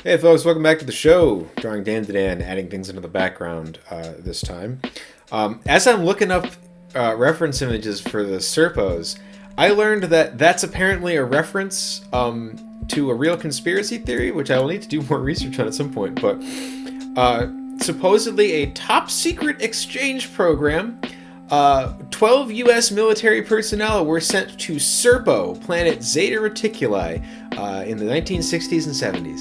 Hey folks, welcome back to the show. Drawing DanDaDan, adding things into the background this time. As I'm looking up reference images for the Serpos, I learned that that's apparently a reference to a real conspiracy theory, which I will need to do more research on at some point. But supposedly a top secret exchange program. 12 U.S. military personnel were sent to Serpo, planet Zeta Reticuli, in the 1960s and 70s.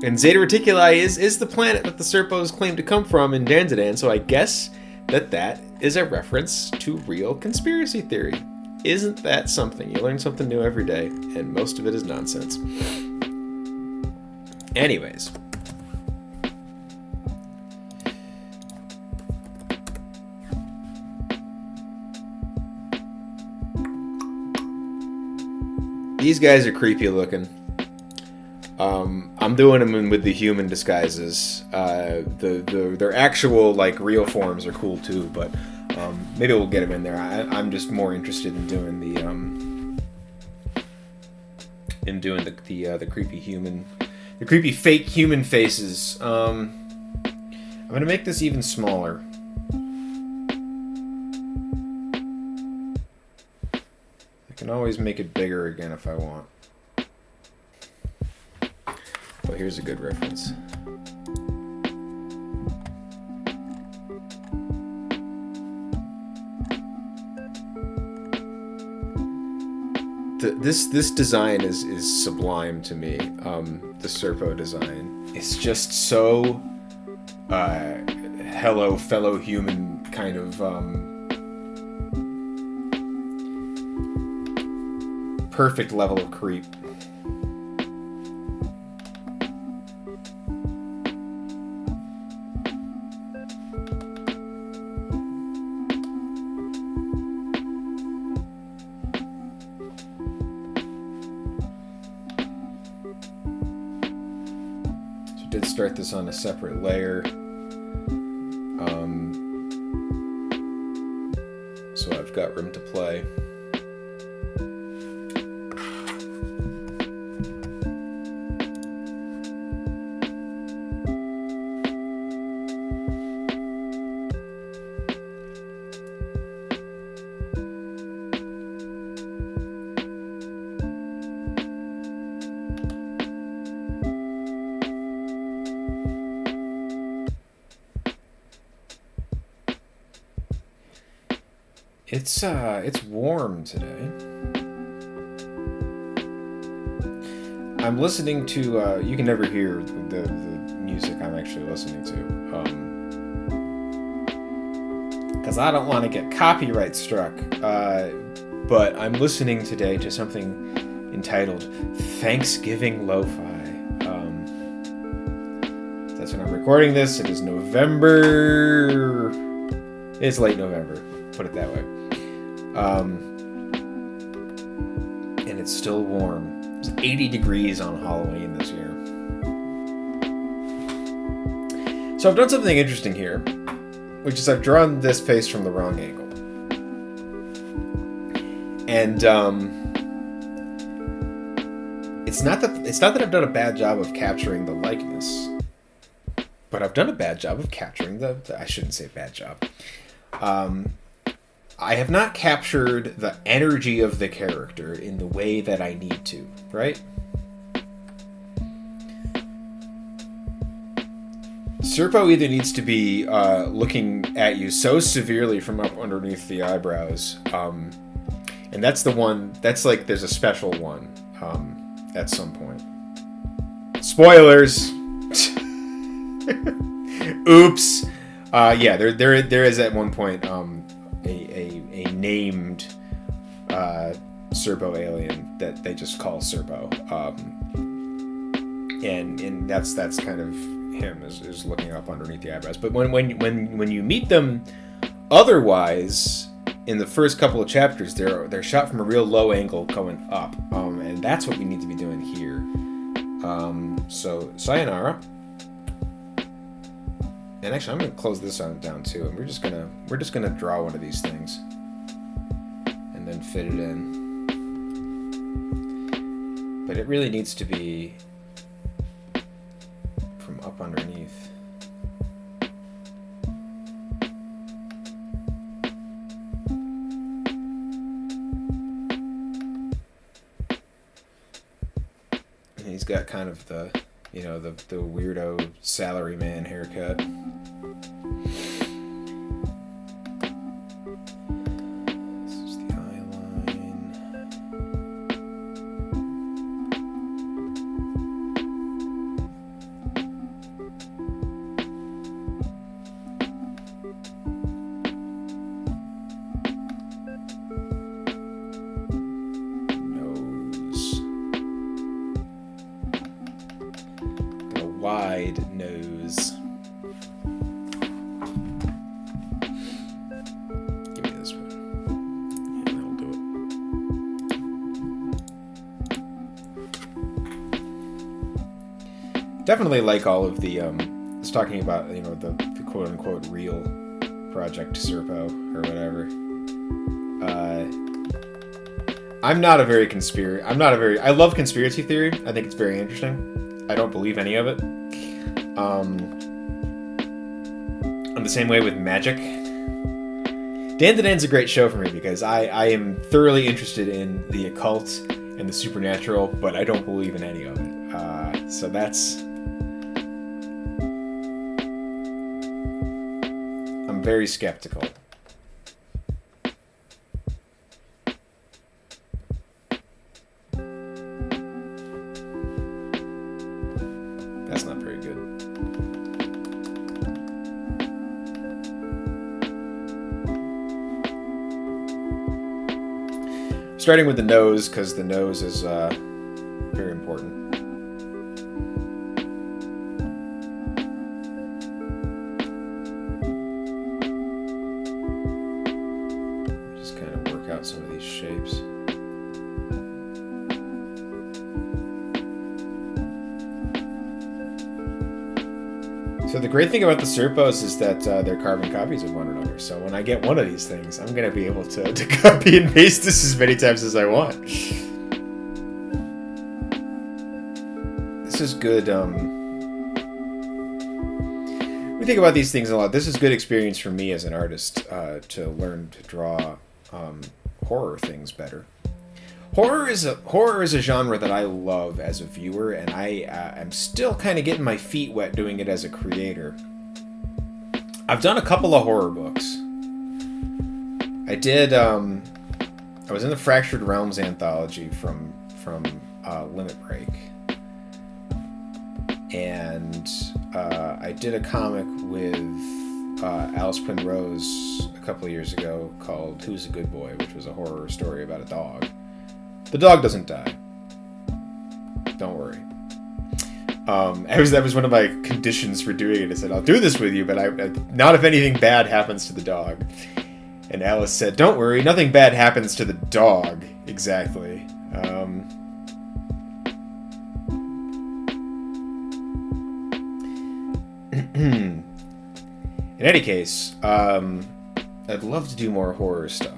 And Zeta Reticuli is the planet that the Serpos claim to come from in DanDaDan, so I guess that is a reference to real conspiracy theory. Isn't that something? You learn something new every day, and most of it is nonsense. Anyways. These guys are creepy looking. I'm doing them with the human disguises. Their actual real forms are cool too, but maybe we'll get them in there. I'm just more interested in doing the creepy human, the creepy fake human faces. I'm gonna make this even smaller. I can always make it bigger again if I want. But here's a good reference. This design is sublime to me. The Serpo design. It's just so hello fellow human kind of perfect level of creep. So did start this on a separate layer. So I've got room to play. It's warm today. I'm listening to, you can never hear the music I'm actually listening to. Because I don't want to get copyright struck. But I'm listening today to something entitled Thanksgiving Lo-Fi. That's when I'm recording this. It is November. It's late November. Put it that way. And it's still warm. It's 80 degrees on Halloween this year. So I've done something interesting here, which is I've drawn this face from the wrong angle. And it's not that I've done a bad job of capturing the likeness, but I've done a bad job of capturing the I shouldn't say bad job. I have not captured the energy of the character in the way that I need to, right? Serpo either needs to be looking at you so severely from up underneath the eyebrows, and that's the one, that's like there's a special one at some point. Spoilers! Oops! Yeah, there is at one point a named Serpo alien that they just call Serpo, and that's kind of him is looking up underneath the eyebrows. But when you meet them, otherwise in the first couple of chapters, they're shot from a real low angle going up, and that's what we need to be doing here. So sayonara. And actually, I'm gonna close this one down too, and we're just gonna draw one of these things, and then fit it in. But it really needs to be And he's got kind of the, the weirdo salaryman haircut. This is the eyeline. Wide nose. Give me this one. Yeah, that'll do it. Definitely like all of the, it's talking about, the quote-unquote real Project Serpo, or whatever. I love conspiracy theory. I think it's very interesting. I don't believe any of it. I'm the same way with magic. DanDaDan's a great show for me because I am thoroughly interested in the occult and the supernatural, but I don't believe in any of it. So that's... I'm very skeptical. That's not very good. Starting with the nose, because the nose is very important. Just kind of work out some of these shapes. So the great thing about the Serpos is that they're carbon copies of one another. So when I get one of these things, I'm going to be able to copy and paste this as many times as I want. This is good. We think about these things a lot. This is good experience for me as an artist to learn to draw horror things better. Horror is a genre that I love as a viewer, and I am still kind of getting my feet wet doing it as a creator. I've done a couple of horror books. I did. I was in the Fractured Realms anthology from Limit Break, and I did a comic with Alice Penrose a couple of years ago called "Who's a Good Boy," which was a horror story about a dog. The dog doesn't die. Don't worry. That was one of my conditions for doing it. I said, I'll do this with you, but not if anything bad happens to the dog. And Alice said, don't worry, nothing bad happens to the dog. Exactly. In any case, I'd love to do more horror stuff.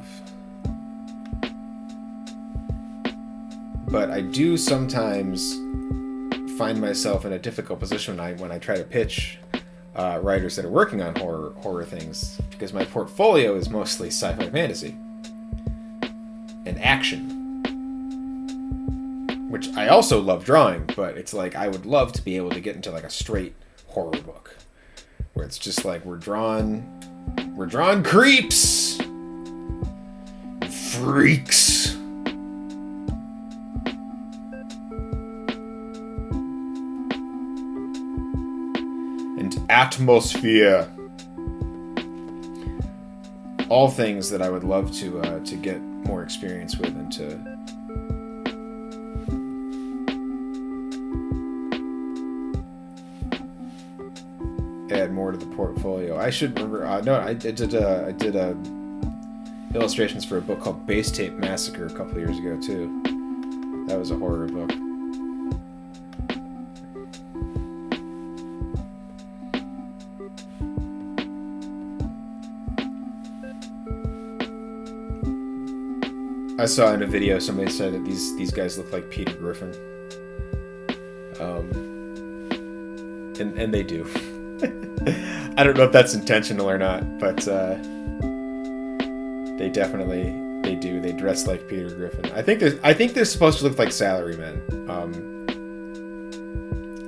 But I do sometimes find myself in a difficult position when I try to pitch writers that are working on horror things, because my portfolio is mostly sci-fi fantasy and action, which I also love drawing, but it's like I would love to be able to get into like a straight horror book where it's just like we're drawing creeps, freaks. Atmosphere. All things that I would love to get more experience with and to add more to the portfolio. I should remember. I did illustrations for a book called Base Tape Massacre a couple of years ago too. That was a horror book. I saw in a video somebody said that these guys look like Peter Griffin. And they do. I don't know if that's intentional or not, but they do. They dress like Peter Griffin. I think they're supposed to look like salarymen.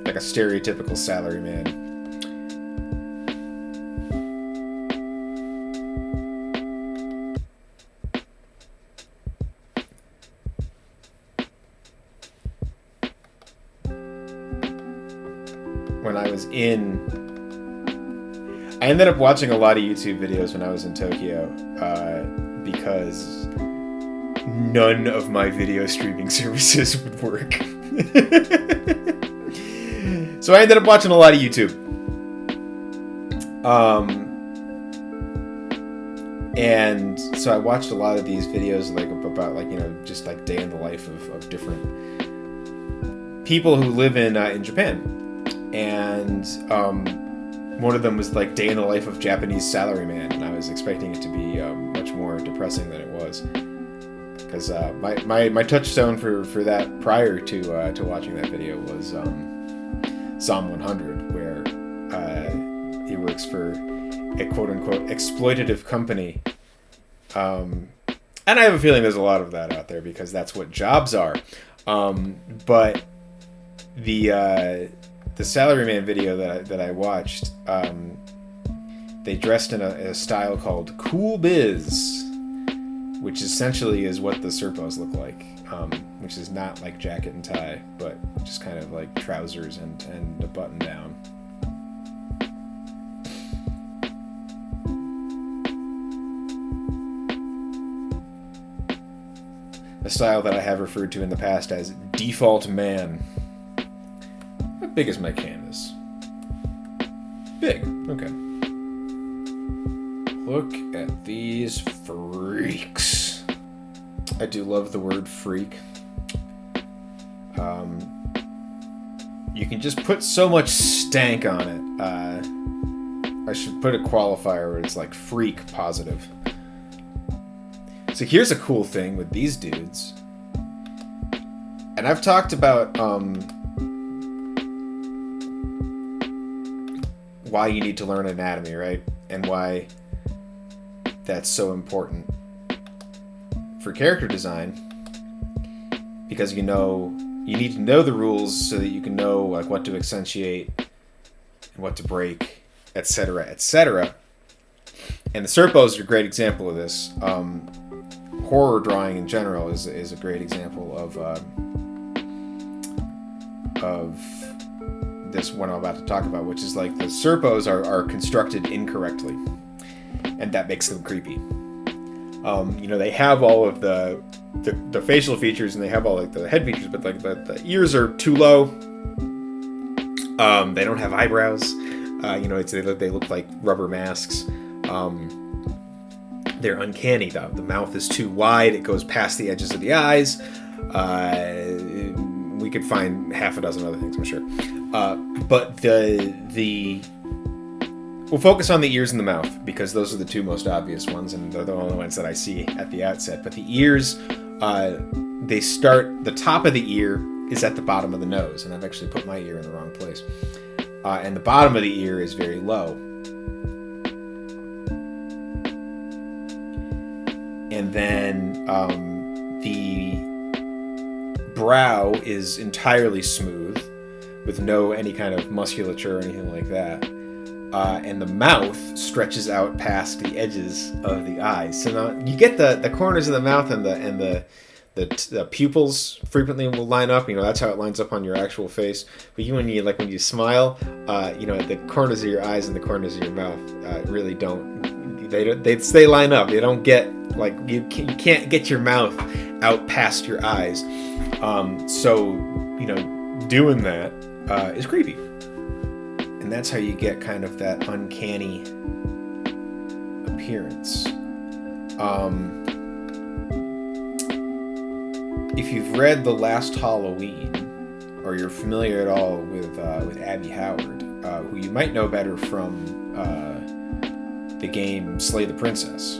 like a stereotypical salaryman. When I was I ended up watching a lot of YouTube videos when I was in Tokyo, because none of my video streaming services would work. So I ended up watching a lot of YouTube. And so I watched a lot of these videos like about like, just like day in the life of different people who live in Japan. And one of them was like day in the life of Japanese salaryman, and I was expecting it to be much more depressing than it was. Because my touchstone for that prior to watching that video was Psalm 100, where he works for a quote-unquote exploitative company. And I have a feeling there's a lot of that out there, because that's what jobs are. But the salaryman video that I watched, they dressed in a style called Cool Biz, which essentially is what the Serpos look like, which is not like jacket and tie, but just kind of like trousers and a button down. A style that I have referred to in the past as default man. How big is my canvas? Big. Okay. Look at these freaks. I do love the word freak. You can just put so much stank on it. I should put a qualifier where it's like freak positive. So here's a cool thing with these dudes. And I've talked about why you need to learn anatomy, right? And why that's so important for character design. Because you need to know the rules so that you can know like what to accentuate and what to break, etc., etc. And the Serpos are a great example of this. Horror drawing in general is a great example of this one I'm about to talk about, which is like the Serpos are constructed incorrectly, and that makes them creepy. They have all of the facial features, and they have all like the head features, but like the ears are too low. They don't have eyebrows. They look like rubber masks. They're uncanny. The mouth is too wide. It goes past the edges of the eyes. We could find half a dozen other things, I'm sure. But we'll focus on the ears and the mouth, because those are the two most obvious ones, and they're the only ones that I see at the outset. But the ears, the top of the ear is at the bottom of the nose, and I've actually put my ear in the wrong place. And the bottom of the ear is very low. And then the brow is entirely smooth, with any kind of musculature or anything like that. And the mouth stretches out past the edges of the eyes. So now you get the corners of the mouth and the pupils frequently will line up. That's how it lines up on your actual face. But when you smile, the corners of your eyes and the corners of your mouth really they line up. They don't get you can't get your mouth out past your eyes. So doing that is creepy. And that's how you get kind of that uncanny appearance. If you've read The Last Halloween, or you're familiar at all with Abby Howard, who you might know better from the game Slay the Princess.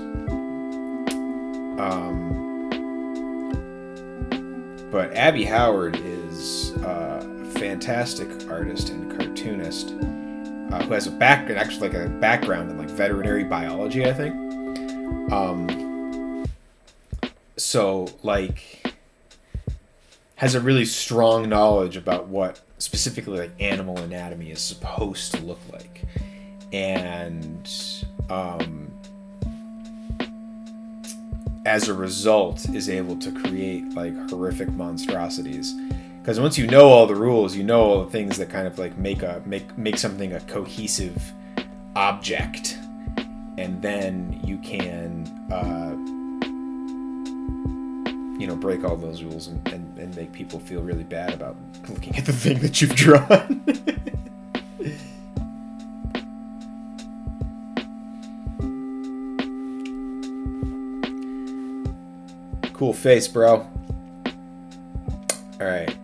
But Abby Howard is a fantastic artist and cartoonist who has a background in like veterinary biology, I think. So like has a really strong knowledge about what specifically like animal anatomy is supposed to look like. And as a result is able to create like horrific monstrosities. Because once you know all the rules, you know all the things that kind of like make something a cohesive object, and then you can break all those rules and make people feel really bad about looking at the thing that you've drawn. Cool face, bro. Alright.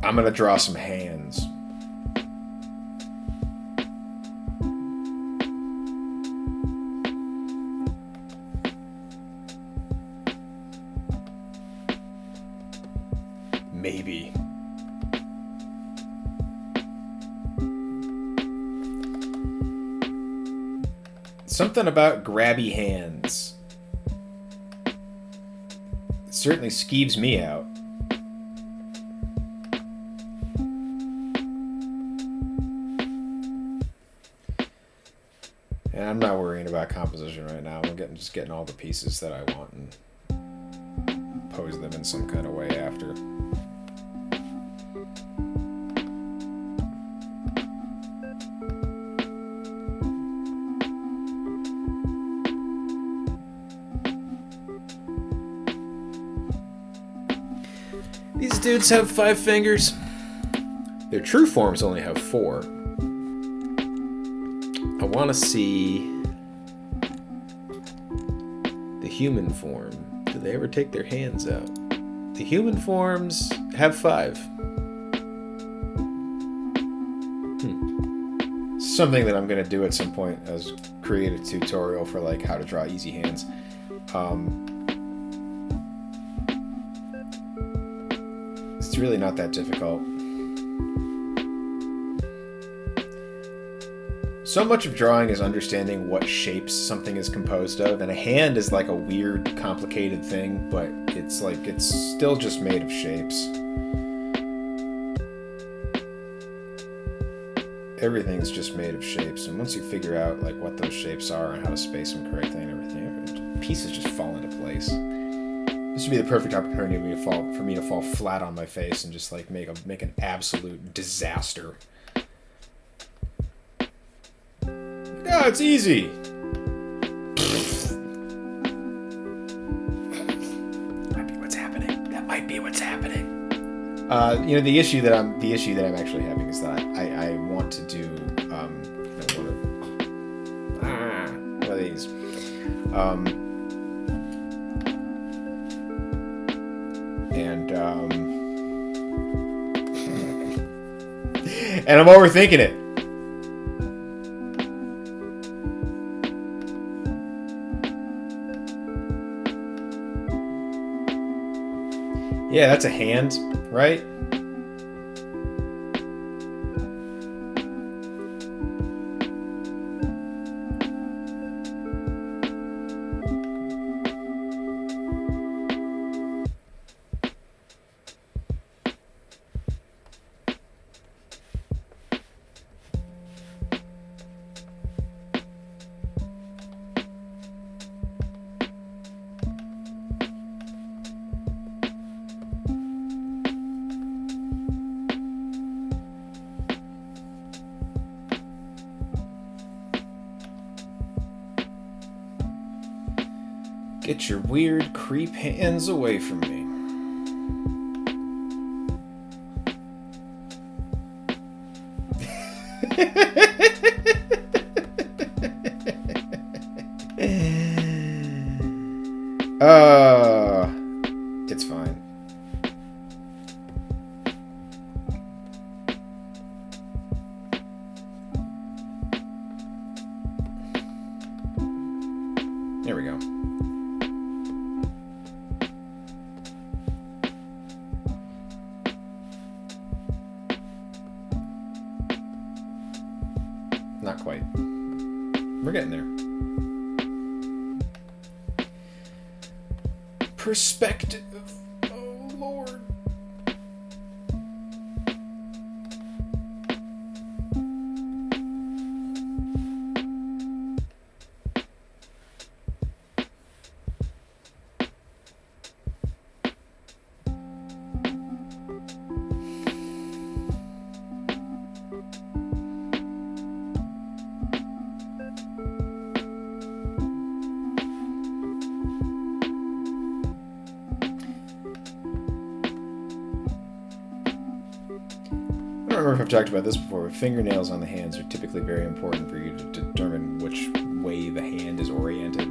I'm gonna draw some hands. Maybe. Something about grabby hands. It certainly skeeves me out. And I'm not worrying about composition right now. I'm just getting all the pieces that I want and pose them in some kind of way after. These dudes have 5 fingers. Their true forms only have 4. I want to see the human form. Do they ever take their hands out? The human forms have 5. Something that I'm going to do at some point is create a tutorial for like how to draw easy hands. It's really not that difficult. So much of drawing is understanding what shapes something is composed of, and a hand is like a weird, complicated thing, but it's still just made of shapes. Everything's just made of shapes, and once you figure out like what those shapes are and how to space them correctly and everything, pieces just fall into place. This would be the perfect opportunity for me to fall flat on my face and just like make an absolute disaster. Yeah, it's easy. Might be what's happening. That might be what's happening. The issue that I'm actually having is that I want to do one of these. And I'm overthinking it. Yeah, that's a hand, right? Get your weird creep hands away from me. It's fine. There we go. Not quite. We're getting there. Perspective. Oh, Lord. remember if I've talked about this before, but fingernails on the hands are typically very important for you to determine which way the hand is oriented.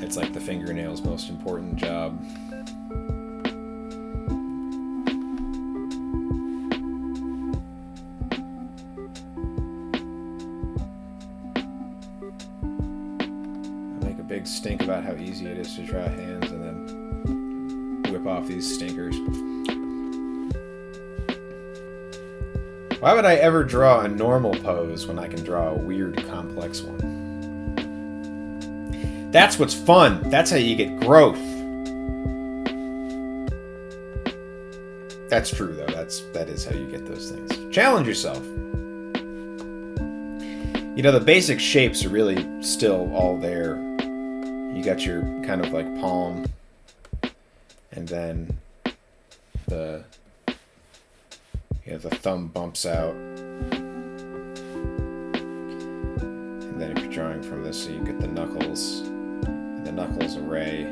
It's like the fingernail's most important job. Big stink about how easy it is to draw hands and then whip off these stinkers. Why would I ever draw a normal pose when I can draw a weird, complex one? That's what's fun. That's how you get growth. That's true, though. That is how you get those things. Challenge yourself. You know, the basic shapes are really still all there. You got your kind of like palm, and then the thumb bumps out, and then if you're drawing from this, so you get the knuckles, and the knuckles array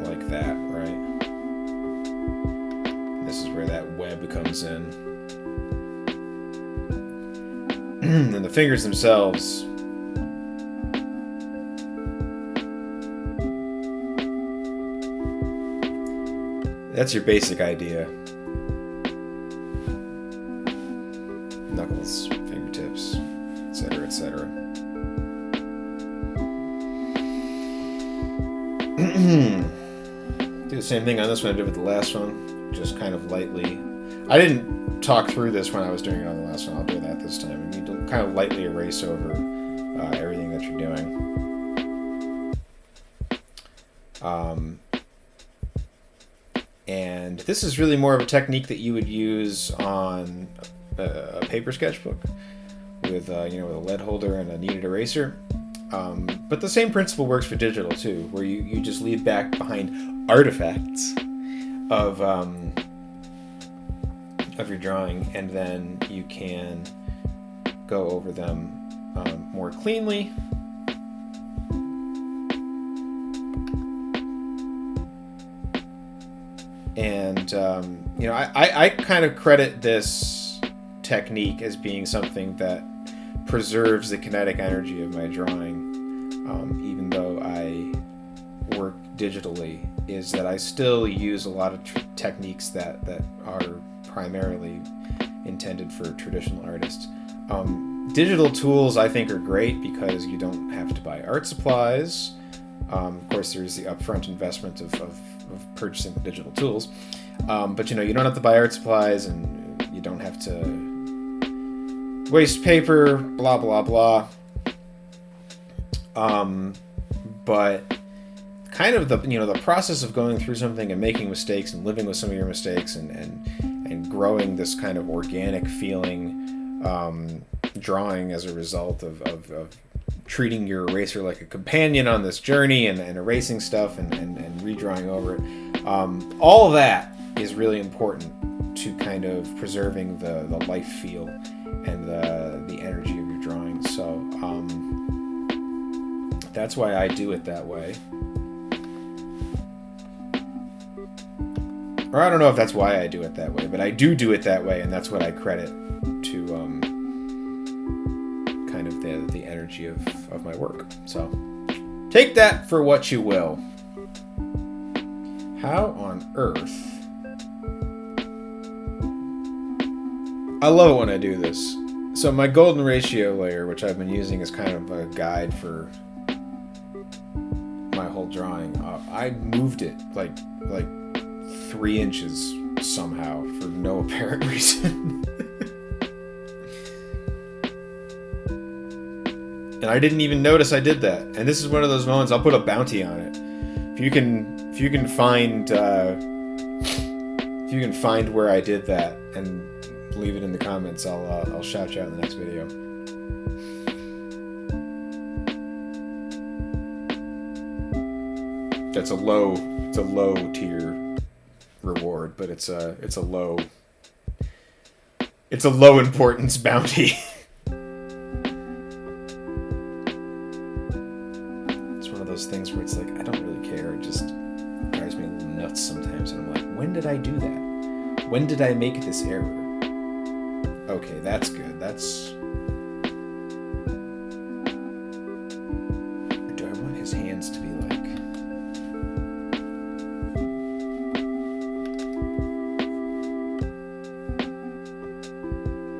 like that, right? This is where that web comes in, and the fingers themselves. That's your basic idea. Knuckles, fingertips, etc., etc. Do the same thing on this one I did with the last one. Just kind of lightly. I didn't talk through this when I was doing it on the last one. I'll do that this time. You need to kind of lightly erase over everything that you're doing. And this is really more of a technique that you would use on a paper sketchbook with with a lead holder and a kneaded eraser. But the same principle works for digital too, where you just leave back behind artifacts of your drawing, and then you can go over them more cleanly. And, I kind of credit this technique as being something that preserves the kinetic energy of my drawing, even though I work digitally, is that I still use a lot of techniques that are primarily intended for traditional artists. Digital tools, I think, are great because you don't have to buy art supplies. Of course, there's the upfront investment of purchasing the digital tools, but you don't have to buy art supplies, and you don't have to waste paper, blah blah blah. But kind of the process of going through something and making mistakes and living with some of your mistakes and growing this kind of organic feeling drawing as a result of treating your eraser like a companion on this journey and erasing stuff and redrawing over it. All of that is really important to kind of preserving the life feel and the energy of your drawing. So that's why I do it that way. Or I don't know if that's why I do it that way, but I do it that way, and that's what I credit to kind of the energy of my work. So take that for what you will. How on earth? I love it when I do this. So my golden ratio layer, which I've been using as kind of a guide for my whole drawing, I moved it like 3 inches somehow for no apparent reason. And I didn't even notice I did that. And this is one of those moments I'll put a bounty on it. If you can find where I did that and leave it in the comments, I'll shout you out in the next video. It's a low tier reward, but it's a low importance bounty. It's one of those things where it's like, I don't really care, it just drives nuts sometimes, and I'm like, when did I do that? When did I make this error? Okay, that's good. That's... Do I want his hands to be like...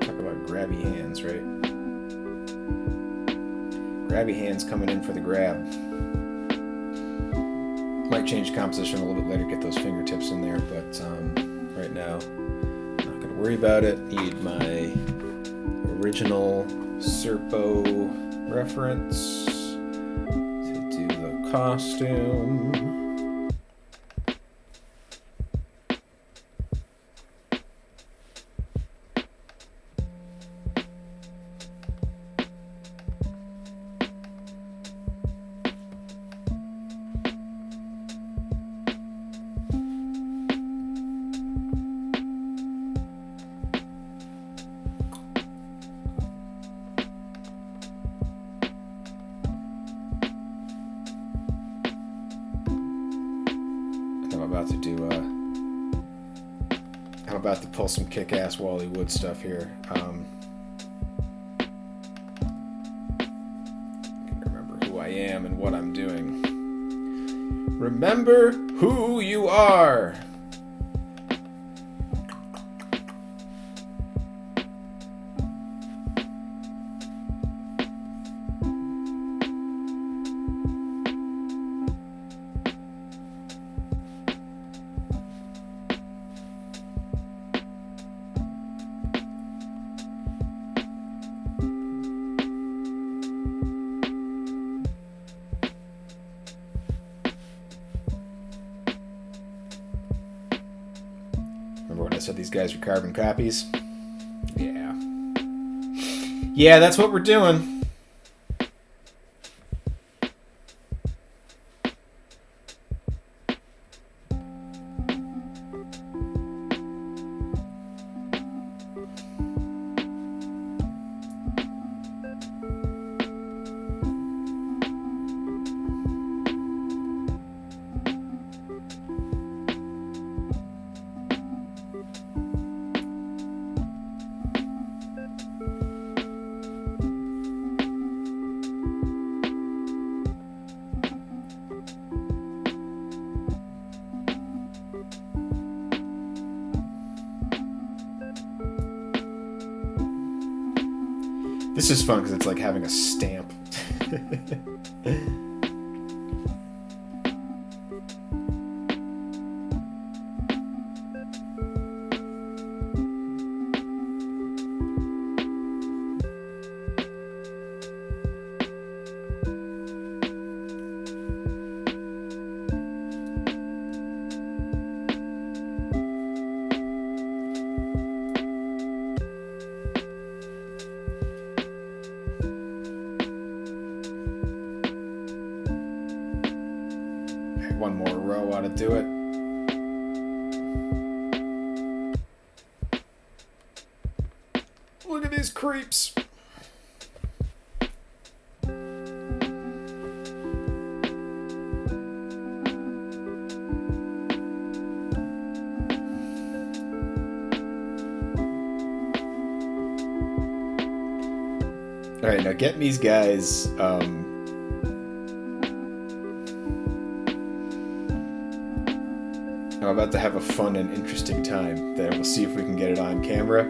Talk about grabby hands, right? Grabby hands coming in for the grab. Might change composition a little bit later, get those fingertips in there, but right now, not going to worry about it. Need my original Serpo reference to do the costume. I'm about to pull some kick-ass Wally Wood stuff here. I can remember who I am and what I'm doing. Remember who you are! Remember when I said these guys are carbon copies? Yeah. Yeah, that's what we're doing. This is fun because it's like having a stamp. One more row ought to do it. Look at these creeps. All right, now get these guys. I'm about to have a fun and interesting time that we'll see if we can get it on camera,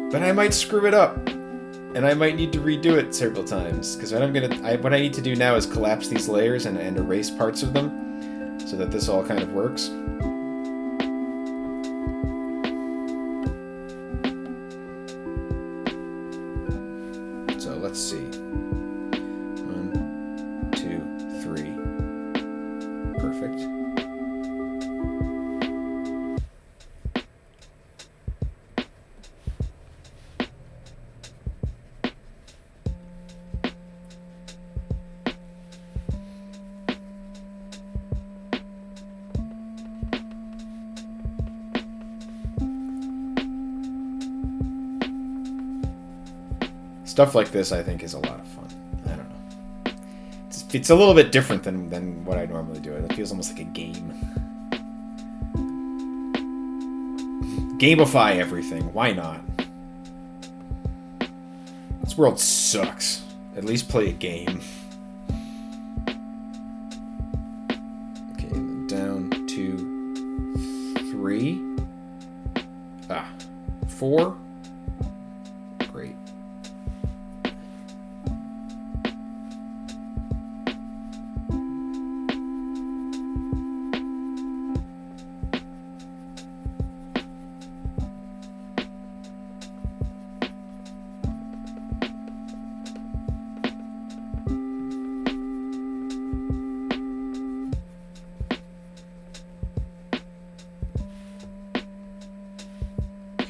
but I might screw it up, and I might need to redo it several times, because what I need to do now is collapse these layers and erase parts of them so that this all kind of works. So let's see. 1, 2, 3. Perfect. Stuff like this, I think, is a lot of fun. I don't know. It's a little bit different than what I normally do. It feels almost like a game. Gamify everything. Why not? This world sucks. At least play a game. Okay, down to 3. 4. Great.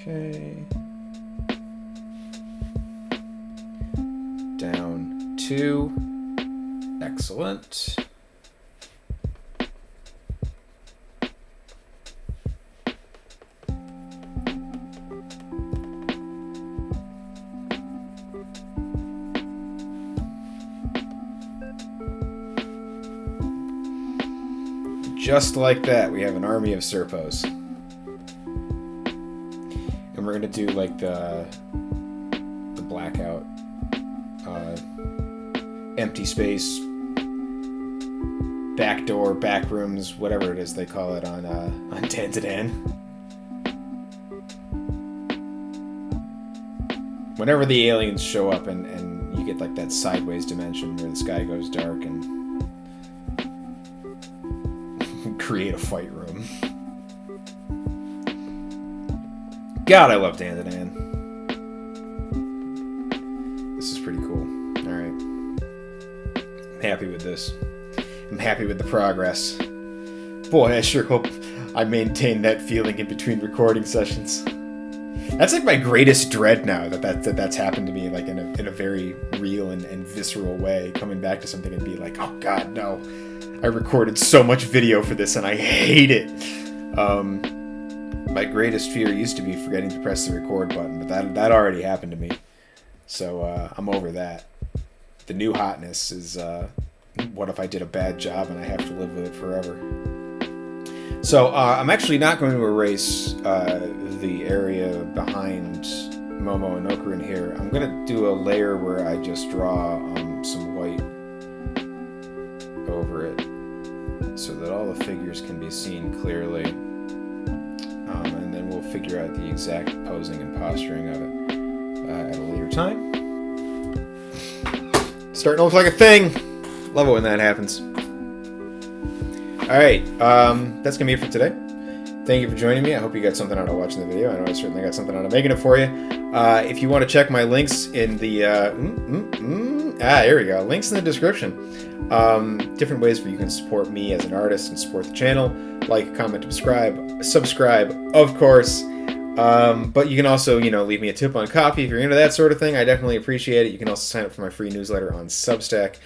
Okay. Down 2. Excellent. Just like that, we have an army of Serpos. And we're gonna do like the blackout, empty space, back door, back rooms, whatever it is they call it on DanDaDan. Whenever the aliens show up and you get like that sideways dimension where the sky goes dark and create a fight room. God, I love DanDaDan. This is pretty cool. Alright. I'm happy with this. I'm happy with the progress. Boy, I sure hope I maintain that feeling in between recording sessions. That's like my greatest dread now, that's happened to me like in a very real and visceral way, coming back to something and be like, oh god, no. I recorded so much video for this and I hate it. My greatest fear used to be forgetting to press the record button, but that already happened to me. So I'm over that. The new hotness is what if I did a bad job and I have to live with it forever. So I'm actually not going to erase the area behind Momo and Okra in here. I'm going to do a layer where I just draw some white over it so that all the figures can be seen clearly. And then we'll figure out the exact posing and posturing of it at a later time. Starting to look like a thing. Love it when that happens. Alright, that's going to be it for today. Thank you for joining me. I hope you got something out of watching the video. I know I certainly got something out of making it for you. If you want to check my links in the... here we go. Links in the description. Different ways where you can support me as an artist and support the channel. Like, comment, subscribe, of course. But you can also, leave me a tip on coffee if you're into that sort of thing. I definitely appreciate it. You can also sign up for my free newsletter on Substack,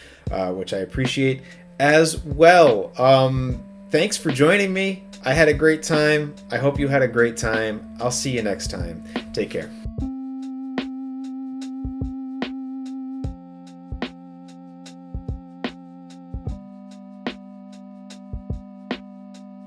which I appreciate as well. Thanks for joining me. I had a great time. I hope you had a great time. I'll see you next time. Take care.